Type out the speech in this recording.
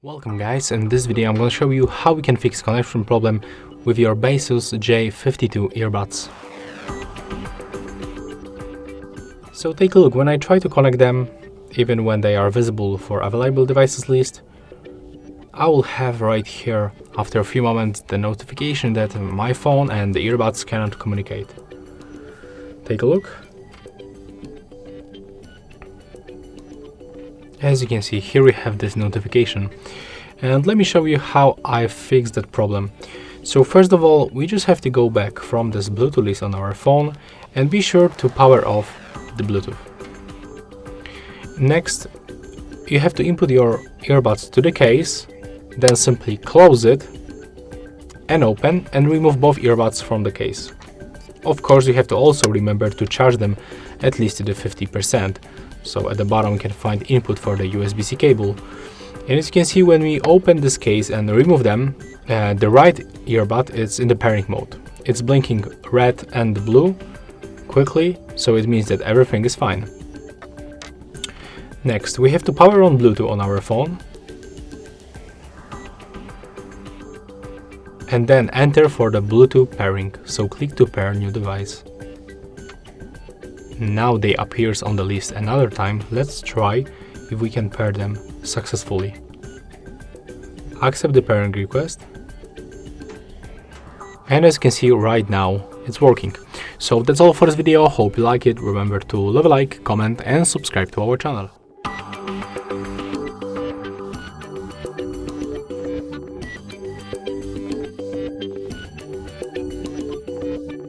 Welcome guys, in this video I'm going to show you how we can fix connection problem with your Baseus J52 earbuds. So take a look, when I try to connect them, even when they are visible for available devices list, I will have right here after a few moments the notification that my phone and the earbuds cannot communicate. Take a look. As you can see, here we have this notification, and let me show you how I fixed that problem. So first of all, we just have to go back from this Bluetooth list on our phone and be sure to power off the Bluetooth. Next, you have to input your earbuds to the case, then simply close it and open and remove both earbuds from the case. Of course, you have to also remember to charge them at least to the 50%. So at the bottom you can find input for the USB-C cable. And as you can see, when we open this case and remove them, the right earbud is in the pairing mode. It's blinking red and blue quickly, so it means that everything is fine. Next, we have to power on Bluetooth on our phone. And then enter for the Bluetooth pairing, so click to pair new device. Now they appears on the list another time. Let's try if we can pair them successfully. Accept the pairing request. And as you can see right now, it's working. So that's all for this video. Hope you like it. Remember to leave a like, comment and subscribe to our channel.